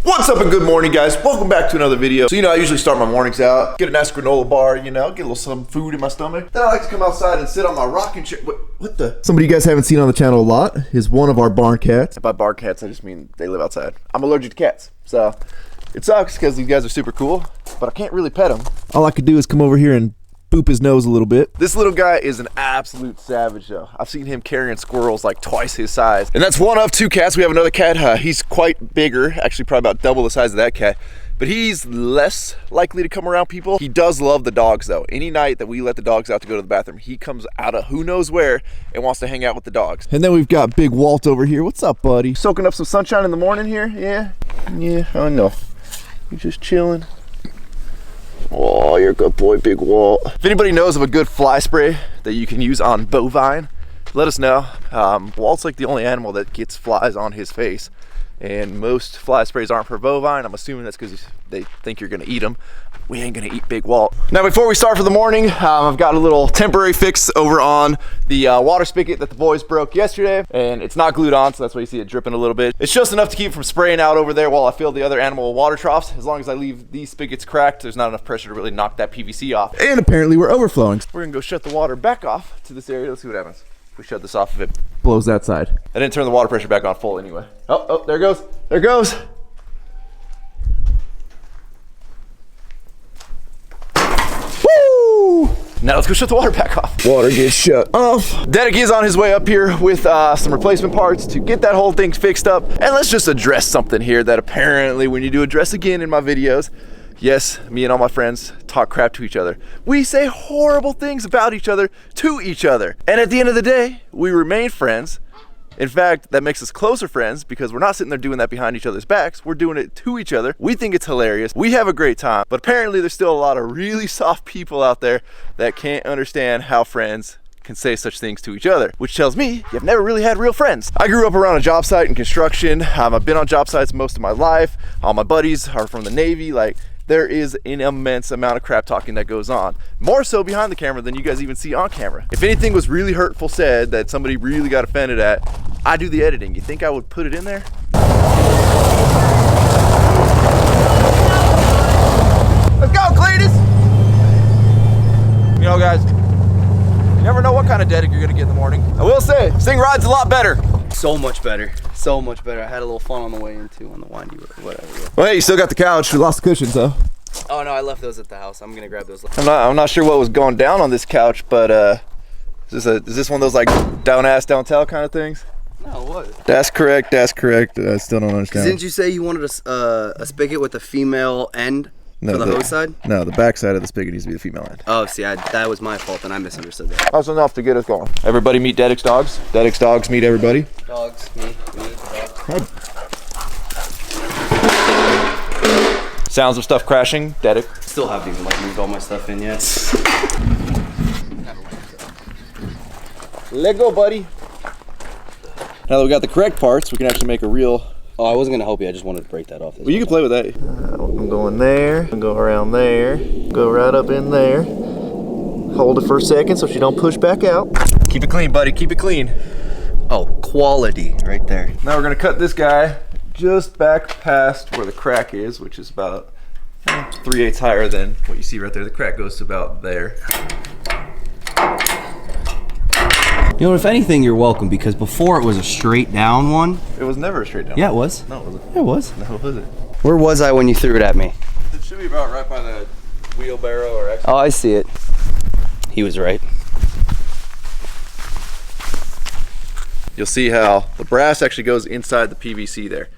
What's up and good morning, guys? Welcome back to another video. So, I usually start my mornings out, get a nice granola bar, get a little some food in my stomach. Then I like to come outside and sit on my rocking chair. What the? Somebody you guys haven't seen on the channel a lot is one of our barn cats. By barn cats, I just mean they live outside. I'm allergic to cats, so it sucks because these guys are super cool, but I can't really pet them. All I could do is come over here and boop his nose a little bit. This little guy is an absolute savage though. I've seen him carrying squirrels like twice his size. And that's one of two cats. We have another cat. He's quite bigger, actually probably about double the size of that cat. But he's less likely to come around people. He does love the dogs though. Any night that we let the dogs out to go to the bathroom, he comes out of who knows where and wants to hang out with the dogs. And then we've got Big Walt over here. What's up, buddy? Soaking up some sunshine in the morning here? Yeah, I know. You just chilling. Oh, you're a good boy, Big Walt. If anybody knows of a good fly spray that you can use on bovine, let us know. Walt's like the only animal that gets flies on his face. And most fly sprays aren't for bovine. I'm assuming that's because they think you're gonna eat them. We ain't gonna eat Big Walt. Now, before we start for the morning, I've got a little temporary fix over on the water spigot that the boys broke yesterday. And it's not glued on, so that's why you see it dripping a little bit. It's just enough to keep from spraying out over there while I fill the other animal water troughs. As long as I leave these spigots cracked, there's not enough pressure to really knock that PVC off. And apparently we're overflowing. We're gonna go shut the water back off to this area. Let's see what happens. We shut this off if it blows that side. I didn't turn the water pressure back on full anyway. Oh, there it goes. There it goes. Woo! Now let's go shut the water back off. Water gets shut off. Dedek is on his way up here with some replacement parts to get that whole thing fixed up. And let's just address something here that apparently we need to address again in my videos. Yes, me and all my friends talk crap to each other. We say horrible things about each other to each other. And at the end of the day, we remain friends. In fact, that makes us closer friends because we're not sitting there doing that behind each other's backs. We're doing it to each other. We think it's hilarious. We have a great time. But apparently there's still a lot of really soft people out there that can't understand how friends can say such things to each other, which tells me you've never really had real friends. I grew up around a job site in construction. I've been on job sites most of my life. All my buddies are from the Navy. There is an immense amount of crap talking that goes on. More so behind the camera than you guys even see on camera. If anything was really hurtful said that somebody really got offended at, I do the editing. You think I would put it in there? Let's go, Cletus! Guys, you never know what kind of Dedek you're gonna get in the morning. I will say, Sting ride's a lot better. So much better. So much better. I had a little fun on the way in too, on the windy road, whatever. Well, hey, you still got the couch. You lost the cushions though. Oh no, I left those at the house. I'm gonna grab those later. I'm not sure what was going down on this couch, but is this one of those like don't ask, don't tell kind of things? No, what? That's correct. I still don't understand. Didn't you say you wanted a spigot with a female end? No, for the hose side? No, the back side of the spigot needs to be the female end. Oh, see, that was my fault and I misunderstood that. That's enough to get us going. Everybody meet Dedek's dogs. Dedek's dogs meet everybody. Dogs, me, dogs. Sounds of stuff crashing, Dedek. Still haven't even moved all my stuff in yet. Let go, buddy. Now that we got the correct parts, we can actually make a real... Oh, I wasn't gonna help you. I just wanted to break that off. Well, you can play with that. I'm going there. I'm go around there. Go right up in there. Hold it for a second so she don't push back out. Keep it clean, buddy. Keep it clean. Oh, quality right there. Now we're gonna cut this guy just back past where the crack is, which is about 3/8 higher than what you see right there. The crack goes to about there. You know, if anything, you're welcome, because before it was a straight down one. It was never a straight down. Yeah, it was. No, it wasn't. It was. No, it wasn't. Where was I when you threw it at me? It should be about right by the wheelbarrow or exit. Oh, I see it. He was right. You'll see how the brass actually goes inside the PVC there.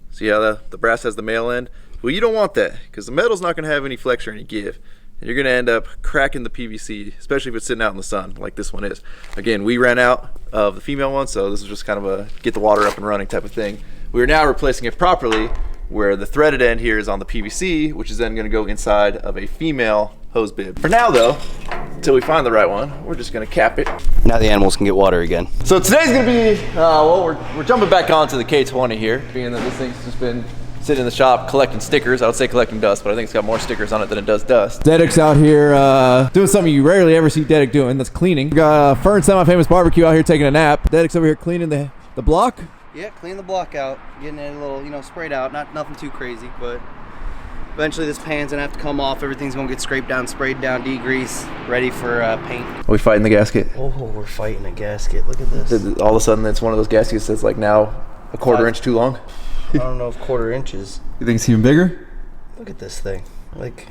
See how the brass has the male end? Well, you don't want that because the metal's not going to have any flex or any give. And you're going to end up cracking the PVC, especially if it's sitting out in the sun like this one is. Again, we ran out of the female one, so this is just kind of a get the water up and running type of thing. We are now replacing it properly where the threaded end here is on the PVC, which is then going to go inside of a female hose bib. For now though, until we find the right one, we're just going to cap it. Now the animals can get water again. So today's going to be, well, we're jumping back onto the K20 here, being that this thing's just been sitting in the shop collecting stickers. I would say collecting dust, but I think it's got more stickers on it than it does dust. Dedek's out here doing something you rarely ever see Dedek doing, that's cleaning. We got Fern's Semi-Famous Barbecue out here taking a nap. Dedek's over here cleaning the block. Yeah, clean the block out, getting it a little, you know, sprayed out. Nothing too crazy, but eventually this pan's gonna have to come off. Everything's gonna get scraped down, sprayed down, degrease, ready for paint. Are we fighting the gasket? Oh, we're fighting a gasket. Look at this. All of a sudden, it's one of those gaskets that's like now a quarter inch too long. I don't know if quarter inches. You think it's even bigger? Look at this thing. Like,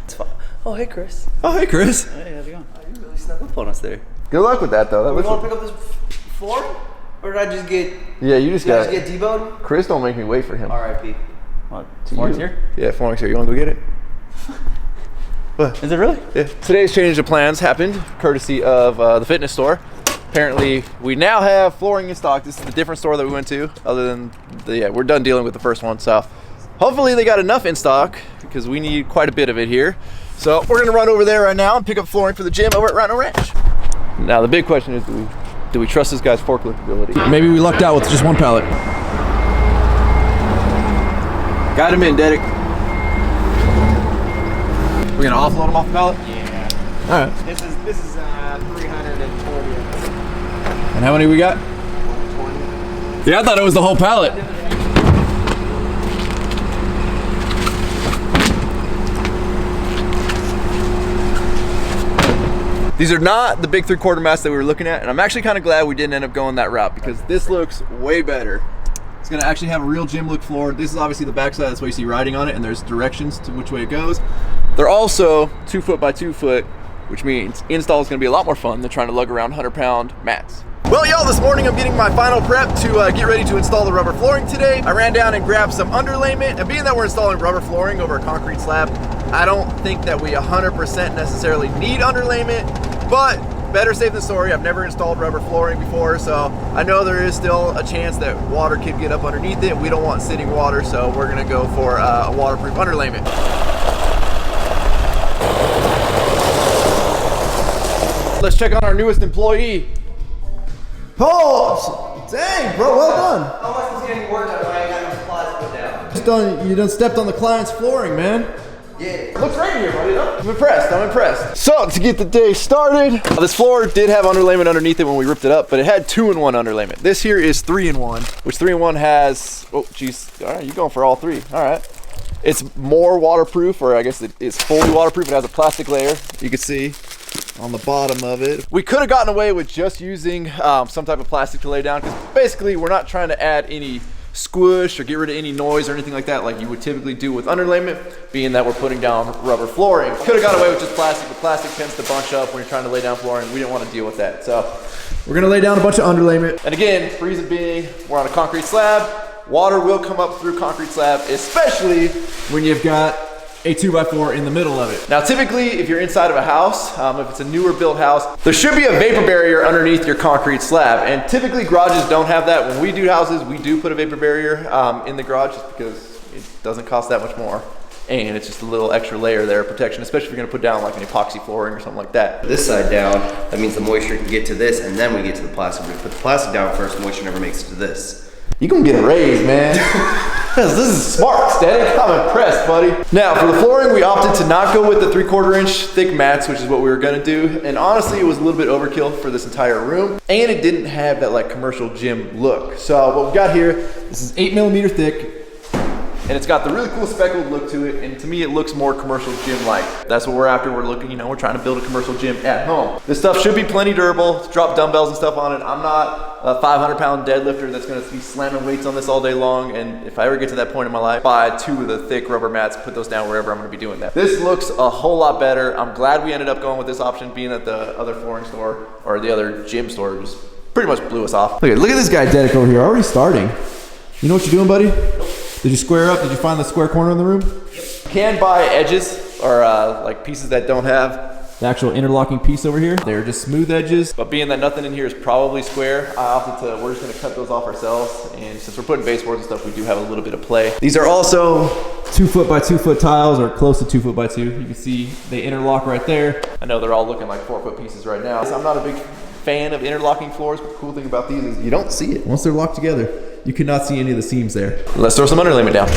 it's fine. Oh, hey, Chris. Oh, hey, Chris. Hey, how's it going? Oh, you really snuck up on us there. Good luck with that, though. We want to pick up this flooring? Or did I just get... Yeah, you just got... get deboned? Chris, don't make me wait for him. R.I.P. What? Flooring's here? Yeah, flooring's here. You want to go get it? What? Is it really? Yeah. Today's change of plans happened courtesy of the fitness store. Apparently, we now have flooring in stock. This is the different store that we went to. Other than, we're done dealing with the first one. So hopefully they got enough in stock because we need quite a bit of it here. So we're gonna run over there right now and pick up flooring for the gym over at Ryno Ranch. Now the big question is, do we trust this guy's forklift ability? Maybe we lucked out with just one pallet. Got him in, Derek. We're gonna offload him off the pallet? Yeah. All right. This is 340. And how many we got? 120. Yeah, I thought it was the whole pallet. These are not the big 3/4 mats that we were looking at, and I'm actually kind of glad we didn't end up going that route because this looks way better. It's gonna actually have a real gym look floor. This is obviously the backside, that's why you see writing on it, and there's directions to which way it goes. They're also 2 foot by 2 foot, which means install is gonna be a lot more fun than trying to lug around 100-pound mats. Well, y'all, this morning I'm getting my final prep to get ready to install the rubber flooring today. I ran down and grabbed some underlayment, and being that we're installing rubber flooring over a concrete slab, I don't think that we 100% necessarily need underlayment, but better safe than sorry. I've never installed rubber flooring before, so I know there is still a chance that water could get up underneath it. We don't want sitting water, so we're gonna go for a waterproof underlayment. Let's check on our newest employee. Oh, dang, bro, well done. How am I supposed to get any work done when I ain't got no supplies to put down? You done stepped on the client's flooring, man. Yeah. Looks great in here, buddy. I'm impressed. I'm impressed. So to get the day started, this floor did have underlayment underneath it when we ripped it up, but it had 2-in-1 underlayment. This here is 3-in-1, which 3-in-1 has, oh geez, all right, you're going for all three. All right. It's more waterproof, or I guess it is fully waterproof. It has a plastic layer, you can see on the bottom of it. We could have gotten away with just using some type of plastic to lay down, because basically we're not trying to add any squish or get rid of any noise or anything like that like you would typically do with underlayment, being that we're putting down rubber flooring. Could have got away with just plastic, but plastic tends to bunch up when you're trying to lay down flooring. We didn't want to deal with that. So we're gonna lay down a bunch of underlayment. And again, reason being, we're on a concrete slab. Water will come up through concrete slab, especially when you've got a 2x4 in the middle of it. Now, typically, if you're inside of a house, if it's a newer built house, there should be a vapor barrier underneath your concrete slab. And typically, garages don't have that. When we do houses, we do put a vapor barrier in the garage just because it doesn't cost that much more. And it's just a little extra layer there of protection, especially if you're gonna put down like an epoxy flooring or something like that. This side down, that means the moisture can get to this, and then we get to the plastic. We put the plastic down first, moisture never makes it to this. You gonna get a raise, man. This is smart, Steady. I'm impressed, buddy. Now, for the flooring, we opted to not go with the 3/4 inch thick mats, which is what we were gonna do. And honestly, it was a little bit overkill for this entire room. And it didn't have that like commercial gym look. So what we got here, this is 8mm thick. And it's got the really cool speckled look to it, and to me it looks more commercial gym-like. That's what we're after. We're looking, you know, we're trying to build a commercial gym at home. This stuff should be plenty durable. Drop dumbbells and stuff on it. I'm not a 500-pound deadlifter that's gonna be slamming weights on this all day long, and if I ever get to that point in my life, buy 2 of the thick rubber mats, put those down wherever I'm gonna be doing that. This looks a whole lot better. I'm glad we ended up going with this option, being that the other flooring store, or the other gym store, just pretty much blew us off. Look at this guy, Dedic, over here, already starting. You know what you're doing, buddy? Did you square up? Did you find the square corner in the room? Yep. You can buy edges or like pieces that don't have The actual interlocking piece over here. They're just smooth edges. but being that nothing in here is probably square, I opted to, we're just gonna cut those off ourselves. And since we're putting baseboards and stuff, we do have a little bit of play. These are also 2 foot by 2 foot tiles, or close to 2 foot by 2. You can see they interlock right there. I know they're all looking like 4-foot pieces right now. I'm not a big fan of interlocking floors, but the cool thing about these is you don't see it. Once they're locked together, you cannot see any of the seams there. Let's throw some underlayment down.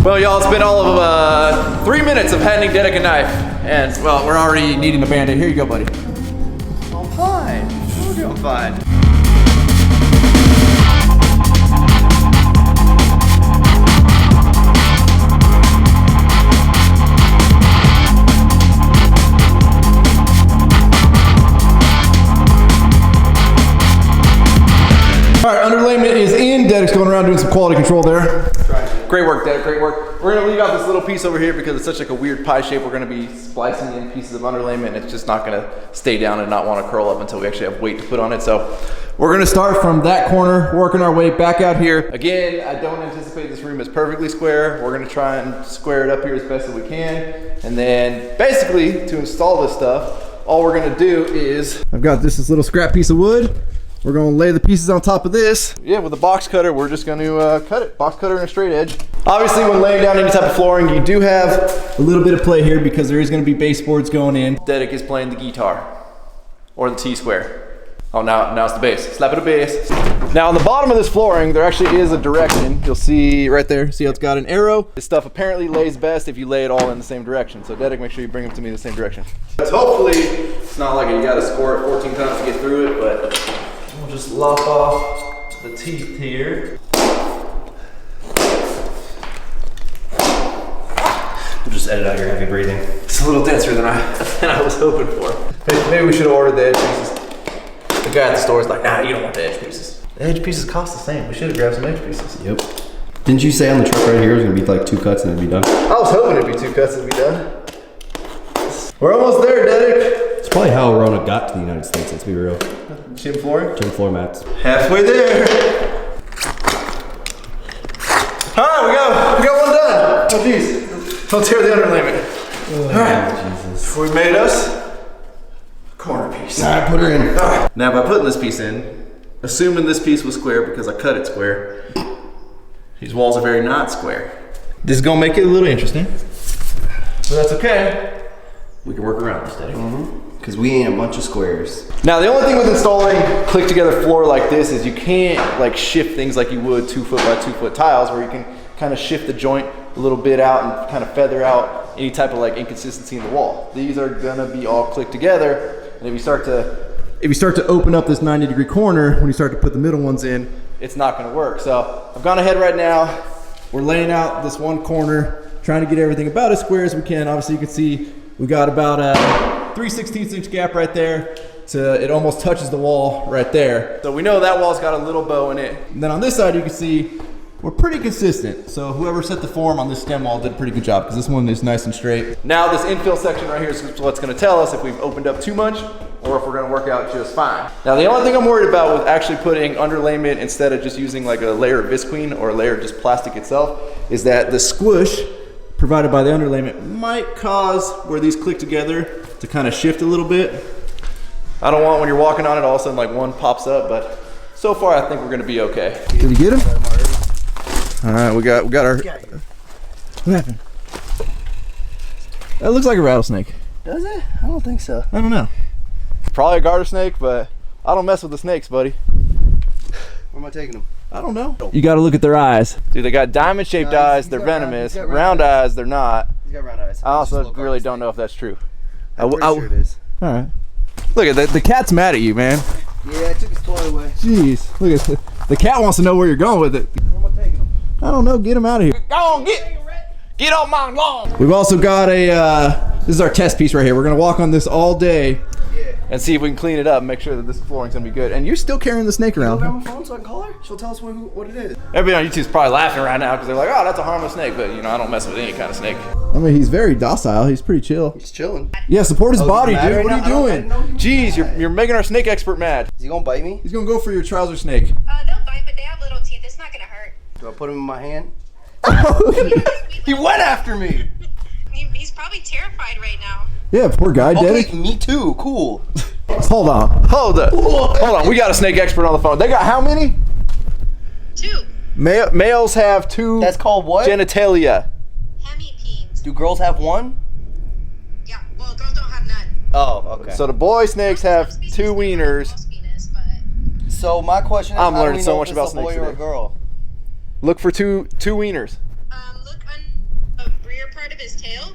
Well, y'all, it's been all of 3 minutes of handing Dedic a knife. And, well, we're already needing a Band-Aid. Here you go, buddy. Oh, hi. I'm fine. All right, underlayment is in. Dedek's going around doing some quality control there. Great work, Dedek, great work. We're gonna leave out this little piece over here because it's such like a weird pie shape. We're gonna be splicing in pieces of underlayment and it's just not gonna stay down and not wanna curl up until we actually have weight to put on it. So we're gonna start from that corner, working our way back out here. Again, I don't anticipate this room is perfectly square. We're gonna try and square it up here as best as we can. And then basically to install this stuff, all we're gonna do is, I've got this little scrap piece of wood. We're gonna lay the pieces on top of this. yeah, with a box cutter, we're just gonna cut it. Box cutter and a straight edge. Obviously, when laying down any type of flooring, you do have A little bit of play here because there is gonna be baseboards going in. Dedek is playing the guitar or the T-square. Oh, now it's the bass. Slap it a bass. Now on the bottom of this flooring, there actually is a direction. You'll see right there. See how it's got an arrow? This stuff apparently lays best if you lay it all in the same direction. So Dedek, make sure you bring them to me the same direction. Hopefully, it's not like you gotta score it 14 times to get through it, but we'll just lop off the teeth here. We'll just edit out your heavy breathing. It's a little denser than I was hoping for. Maybe we should have ordered the edge pieces. The guy at the store is like, nah, you don't want the edge pieces. The edge pieces cost the same. We should have grabbed some edge pieces. Yep. Didn't you say on the truck right here it was gonna be like 2 cuts and it'd be done? I was hoping it'd be 2 cuts and be done. We're almost there, Dedek. It's probably how Ryno got to the United States, let's be real. Gym flooring? Gym floor mats. Halfway there. All right, we got one done. Oh, jeez. Don't tear the underlayment. All right, Jesus. we made us a corner piece. All right, put her in. All right. Now, by putting this piece in, assuming this piece was square because I cut it square, these walls are very not square. This is gonna make it a little interesting, but that's okay. We can work around this, Daddy. Because we ain't a bunch of squares. Now, the only thing with installing click together floor like this is you can't like shift things like you would 2 foot by 2 foot tiles, where you can kind of shift the joint a little bit out and kind of feather out any type of like inconsistency in the wall. These are gonna be all clicked together, and if you start to open up this 90-degree corner, when you start to put the middle ones in, it's not gonna work. So I've gone ahead right now. We're laying out this one corner, trying to get everything about as square as we can. Obviously, you can see we got about a 3/16 inch gap right there. It almost touches the wall right there. So we know that wall's got a little bow in it. And then on this side, you can see we're pretty consistent. So whoever set the form on this stem wall did a pretty good job because this one is nice and straight. Now this infill section right here is what's gonna tell us if we've opened up too much or if we're gonna work out just fine. Now the only thing I'm worried about with actually putting underlayment instead of just using like a layer of visqueen or a layer of just plastic itself is that the squish provided by the underlayment might cause where these click together to kind of shift a little bit. I don't want when you're walking on it all of a sudden like one pops up, but so far I think we're gonna be okay. Did you get him? All right, we got our. What happened? That looks like a rattlesnake. Does it? I don't think so. I don't know. Probably a garter snake, but I don't mess with the snakes, buddy. Where am I taking them? I don't know. You got to look at their eyes. Dude, they got diamond-shaped eyes. They're venomous. he's got Round eyes, they're not. He's got round eyes. I also really don't know if that's true. I'm pretty sure it is. All right. Look at the cat's mad at you, man. Yeah, I took his toy away. Jeez, look at the cat wants to know where you're going with it. Where am I taking him? I don't know. Get him out of here. Go on, get off my lawn. We've also got this is our test piece right here. We're gonna walk on this all day and see if we can clean it up and make sure that this flooring's gonna be good. And you're still carrying the snake around. Grab my phone so I can call her? She'll tell us what it is. Everybody on YouTube's probably laughing right now because they're like, oh, that's a harmless snake. But, you know, I don't mess with any kind of snake. I mean, he's very docile. He's pretty chill. He's chilling. Yeah, support his body, mad dude. right What are now? you I doing? didn't know he was Jeez, mad. you're making our snake expert mad. Is he gonna bite me? He's gonna go for your trouser snake. They'll bite, but they have little teeth. It's not gonna hurt. Do I put him in my hand? He went after me. He's probably terrified right now. Yeah, poor guy. Okay, Dedek. me too. Cool. Hold on. Hold on. We got a snake expert on the phone. They got how many? 2. Males have 2 That's called what? genitalia. Hemipenes. Do girls have one? Yeah, well, girls don't have none. Oh, okay. So the boy snakes have 2 wieners. Most penis, but So my question is, I'm how do learning we so know much if about it's a boy snakes or a today. girl? Look for two wieners. look on the rear part of his tail.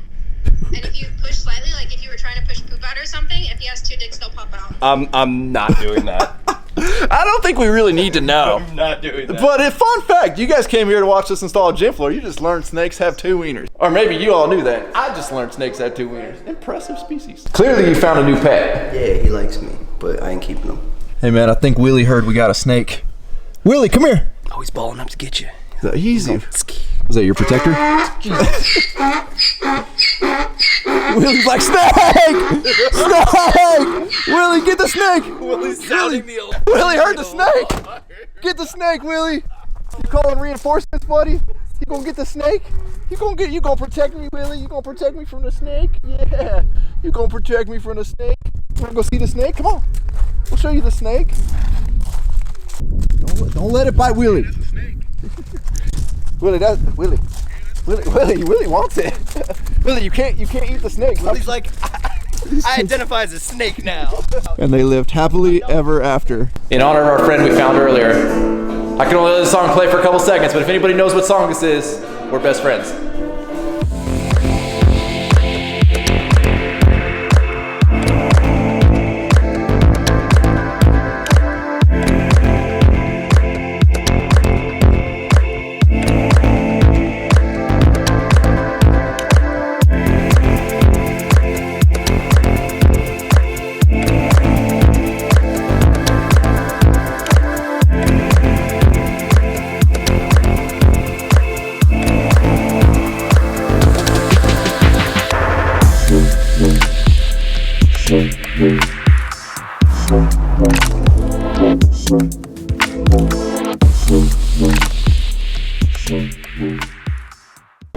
And if you push slightly, like if you were trying to push poop out or something, if he has 2 dicks, they'll pop out. I'm not doing that. I don't think we really need to know. I'm not doing that. But fun fact, you guys came here to watch us install a gym floor. You just learned snakes have 2 wieners. Or maybe you all knew that. I just learned snakes have 2 wieners. Impressive species. Clearly you found a new pet. Yeah, he likes me, but I ain't keeping him. Hey man, I think Willie heard we got a snake. Willie, come here. Oh, he's balling up to get you. Easy. Is that your protector? Willie's like, snake! Snake! Willie, get the snake! Willie's sounding the alarm. Willie heard the snake! Get the snake, Willie! You calling reinforcements, buddy? You gonna get the snake? You gonna protect me, Willie? You gonna protect me from the snake? Yeah. You gonna protect me from the snake? You wanna go see the snake? Come on. We'll show you the snake. Don't let it bite Willie. Willie wants it. Willie, you can't eat the snake. He's like, I identify as a snake now. And they lived happily ever after. In honor of our friend we found earlier, I can only let the song play for a couple seconds, but if anybody knows what song this is, we're best friends.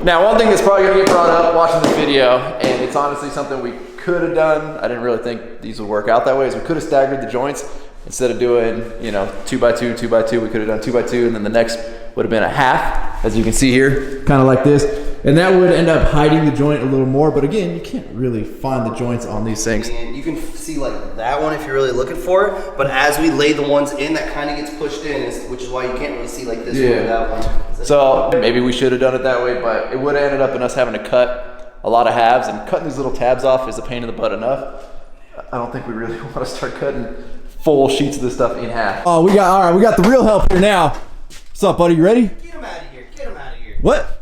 Now, one thing that's probably gonna get brought up watching this video, and it's honestly something we could have done. I didn't really think these would work out that way, is we could have staggered the joints. Instead of doing, 2x2, 2x2, we could have done 2x2, and then the next would have been a half, as you can see here, kind of like this. And that would end up hiding the joint a little more, but again, you can't really find the joints on these things. And you can see like that one if you're really looking for it, but as we lay the ones in, that kind of gets pushed in, which is why you can't really see like this one or that one. So maybe we should have done it that way, but it would have ended up in us having to cut a lot of halves, and cutting these little tabs off is a pain in the butt enough. I don't think we really want to start cutting full sheets of this stuff in half. Oh, we got the real help here now. What's up, buddy? You ready? Get him out of here. Get him out of here. What?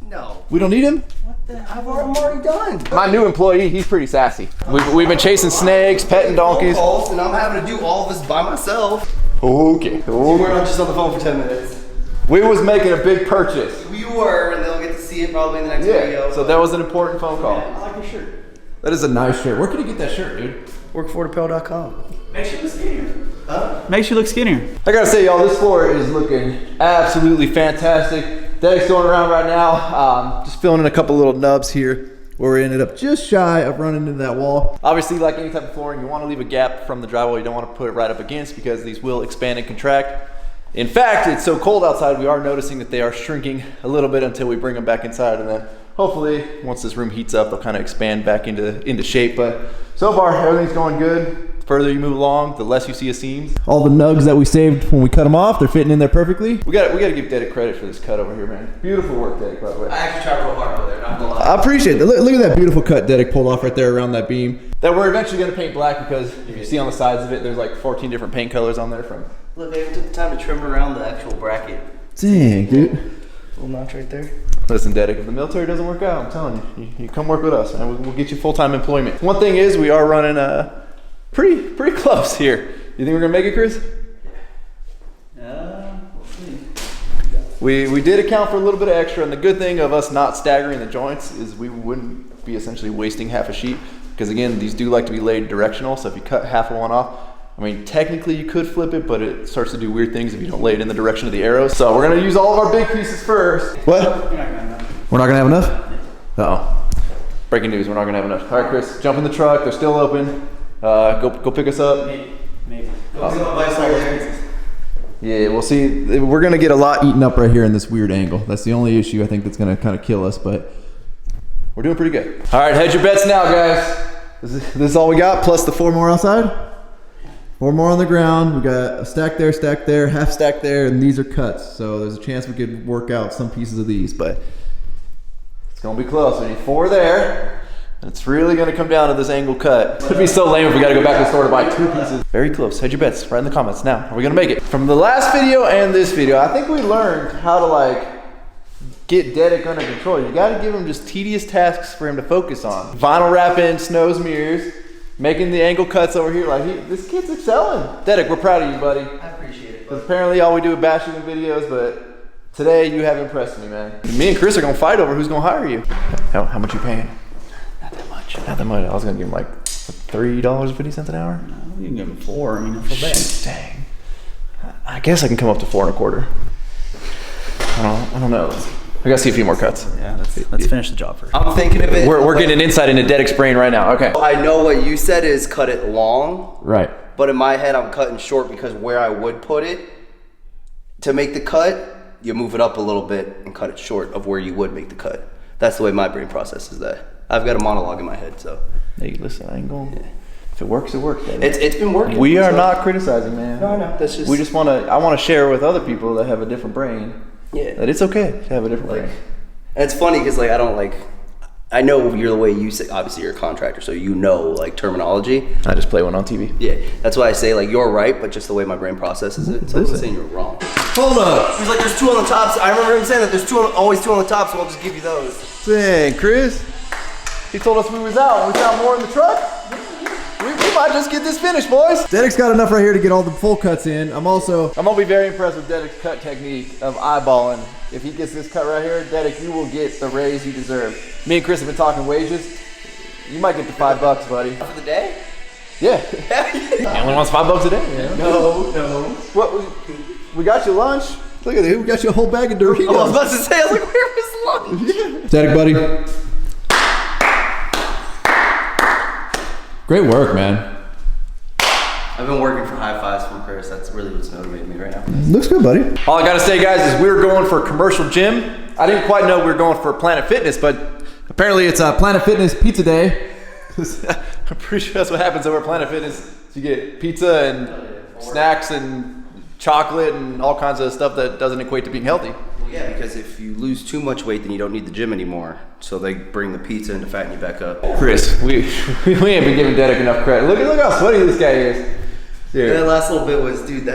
No. We don't need him? I'm already done. My new employee, he's pretty sassy. We've been chasing snakes, petting donkeys. And I'm having to do all of this by myself. Okay. You weren't just on the phone for 10 minutes. We was making a big purchase. We were, and they'll get to see it probably in the next video. So that was an important phone call. I like your shirt. That is a nice shirt. Where can you get that shirt, dude? Workforthepel.com. Makes you look skinnier. Huh? Makes you look skinnier. I gotta say, y'all, this floor is looking absolutely fantastic. Deck's going around right now. Just filling in a couple little nubs here where we ended up just shy of running into that wall. Obviously, like any type of flooring, you want to leave a gap from the drywall. You don't want to put it right up against because these will expand and contract. In fact, it's so cold outside, we are noticing that they are shrinking a little bit until we bring them back inside, and then hopefully, once this room heats up, they'll kind of expand back into shape. But so far, everything's going good. The further you move along, the less you see of seams. All the nugs that we saved when we cut them off, they're fitting in there perfectly. We got to give Dedek credit for this cut over here, man. Beautiful work, Dedek, by the way. I actually tried real hard over there, not gonna lie. I appreciate it. Look at that beautiful cut Dedek pulled off right there around that beam. That we're eventually going to paint black because if you see on the sides of it, there's like 14 different paint colors on there from. Look, I even took the time to trim around the actual bracket. Dang, dude. Little notch right there. Listen, Dedek, if the military doesn't work out, I'm telling you, you come work with us, and we'll get you full-time employment. One thing is, we are running pretty close here. You think we're gonna make it, Chris? We'll see. We did account for a little bit of extra, and the good thing of us not staggering the joints is we wouldn't be essentially wasting half a sheet, because again, these do like to be laid directional, so if you cut half of one off, I mean, technically you could flip it, but it starts to do weird things if you don't lay it in the direction of the arrows. So we're gonna use all of our big pieces first. What? We're not gonna have enough? Uh-oh. Breaking news, we're not gonna have enough. All right, Chris, jump in the truck, they're still open. Go pick us up. Maybe. Yeah, we'll see. We're gonna get a lot eaten up right here in this weird angle. That's the only issue I think that's gonna kind of kill us, but we're doing pretty good. All right, hedge your bets now, guys. This is all we got, plus the 4 more outside. 4 more on the ground. We got a stack there, half stack there, and these are cuts. So there's a chance we could work out some pieces of these, but it's gonna be close. We need 4 there. And it's really gonna come down to this angle cut. It'd be so lame if we gotta go back to the store to buy 2 pieces. Very close, hedge your bets, right in the comments. Now, are we gonna make it? From the last video and this video, I think we learned how to like, get Dedic under control. You gotta give him just tedious tasks for him to focus on. Vinyl wrapping, snows, mirrors, making the angle cuts over here. Like, this kid's excelling. Dedic, we're proud of you, buddy. I appreciate it. Because apparently all we do is bash you in videos, but today you have impressed me, man. Me and Chris are gonna fight over who's gonna hire you. How much you paying? Not that much. Not that much. I was gonna give him like $3.50 an hour. No, you can give him 4. I mean, I feel bad. Dang. I guess I can come up to 4 1/4. I don't know. I gotta see a few more cuts. Yeah, let's finish the job first. I'm thinking of it. We're getting an insight into Dedic's brain right now. Okay. I know what you said is cut it long, Right. but in my head I'm cutting short because where I would put it to make the cut, you move it up a little bit and cut it short of where you would make the cut. That's the way my brain processes that. I've got a monologue in my head, so. Hey, listen, I ain't going. Yeah. If it works, it works. It's been working. We are so. not criticizing, man. No, I know. That's just. We just I want to share with other people that have a different brain. Yeah. That it's okay to have a different brain. And it's funny because like I know you're the way you say. Obviously, you're a contractor, so you know like terminology. I just play one on TV. Yeah, that's why I say like you're right, but just the way my brain processes it. So I'm saying you're wrong. Hold up. He's like, there's 2 on the tops. I remember him saying that there's always 2 on the top, so I'll just give you those. Dang, Chris. He told us we was out. We found more in the truck. We might just get this finished, boys. Dedic's got enough right here to get all the full cuts in. I'm gonna be very impressed with Dedic's cut technique of eyeballing. If he gets this cut right here, Dedic, you will get the raise you deserve. Me and Chris have been talking wages. You might get the $5, buddy. For the day? Yeah. Anyone wants $5 a day? Yeah. No. What? We got you lunch. look at it. We got you a whole bag of I was Doritos. about to say, I was like, where was lunch? Dedic, buddy. Great work, man. I've been working for high fives from Chris. That's really what's motivating me right now. Looks good, buddy. All I gotta say, guys, is we're going for commercial gym. I didn't quite know we were going for Planet Fitness, but Apparently it's Planet Fitness Pizza Day. I'm pretty sure that's what happens over at Planet Fitness. You get pizza and snacks and chocolate and all kinds of stuff that doesn't equate to being healthy. Well, yeah, because if you lose too much weight, then you don't need the gym anymore. So they bring the pizza in to fatten you back up. Chris, we ain't been giving Dedic enough credit. Look how sweaty this guy is. Dude. That last little bit was, dude,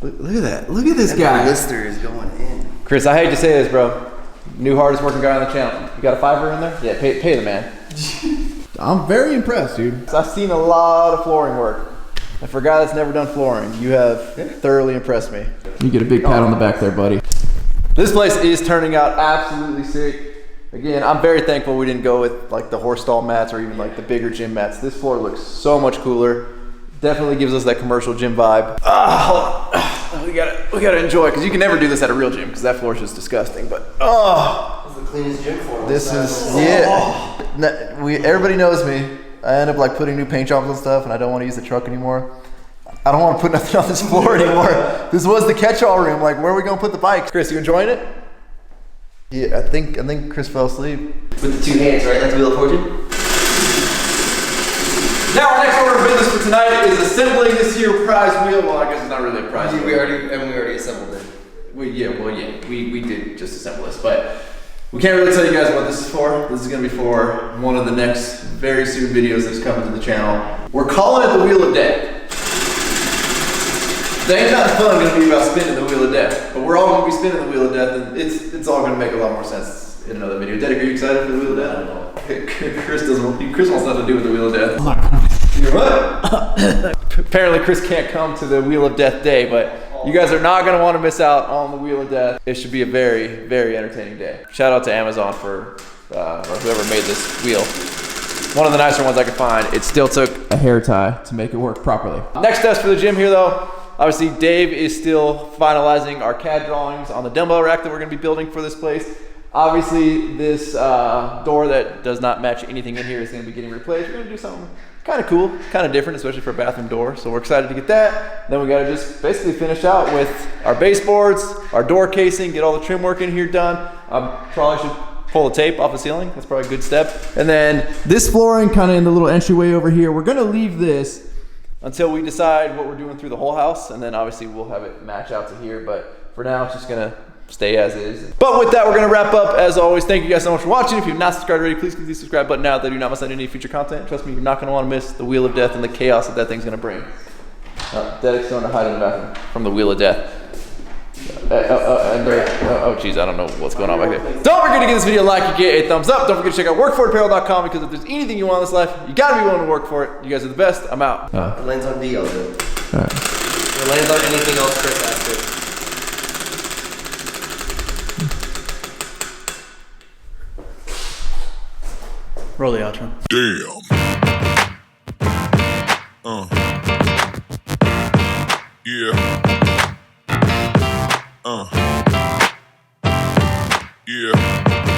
Look at that. Look at this guy. blister is going in. Chris, I hate to say this, bro. New hardest working guy on the channel. You got a $5 in there? Yeah, pay the man. I'm very impressed, dude. I've seen a lot of flooring work. And for a guy that's never done flooring, you have thoroughly impressed me. You get a big pat on the back there, buddy. This place is turning out absolutely sick. Again, I'm very thankful we didn't go with like the horse stall mats or even like the bigger gym mats. This floor looks so much cooler. Definitely gives us that commercial gym vibe. We gotta enjoy, because you can never do this at a real gym, because that floor is just disgusting. But This is the cleanest gym floor. this is everybody knows me. I end up like putting new paint jobs and stuff, and I don't want to use the truck anymore. I don't want to put nothing on this floor anymore. This was the catch-all room. Like, where are we gonna put the bikes? Chris, you enjoying it? Yeah, I think Chris fell asleep. With the 2 hands, right? That's the Wheel of Fortune? Now our next order of business for tonight is assembling this here prize wheel. Well, I guess it's not really a prize wheel. We already assembled it. We did just assemble this, but we can't really tell you guys what this is for. This is gonna be for one of the next very soon videos that's coming to the channel. We're calling it the Wheel of Death. The ain't nothing fun gonna be about spinning the Wheel of Death, but we're all gonna be spinning the Wheel of Death, and it's all gonna make a lot more sense in another video. Dedic, are you excited for the Wheel of Death? Chris wants nothing to do with the Wheel of Death. You're what? Apparently Chris can't come to the Wheel of Death day, but you guys are not gonna want to miss out on the Wheel of Death. It should be a very, very entertaining day. Shout out to Amazon for or whoever made this wheel. One of the nicer ones I could find. It still took A hair tie to make it work properly. Next steps for the gym here though. Obviously Dave is still finalizing our CAD drawings on the dumbbell rack that we're gonna be building for this place. Obviously this door that does not match anything in here is gonna be getting replaced. We're gonna do something kind of cool, kind of different, especially for a bathroom door. So we're excited to get that. Then we gotta just basically finish out with our baseboards, our door casing, get all the trim work in here done. Probably should pull the tape off the ceiling. That's probably a good step. And then This flooring kind of in the little entryway over here, we're gonna leave this. until we decide what we're doing through the whole house, and then obviously we'll have it match out to here. But for now, it's just gonna stay as is. But with that, we're gonna wrap up. As always, thank you guys so much for watching. If you've not subscribed already, please click the subscribe button now that you do not miss out on any future content. Trust me, you're not gonna wanna miss the wheel of death and the chaos that thing's gonna bring. Derek's going to hide in the bathroom from the wheel of death. Oh geez, I don't know what's going on back there. Don't forget to give this video a like and get a thumbs up. Don't forget to check out workforapparel.com because if there's anything you want in this life, you gotta be willing to work for it. You guys are the best. I'm out. If it lands on D, I'll do it. If it lands on anything else, Chris has to. Roll the outro. Damn. Yeah. Yeah.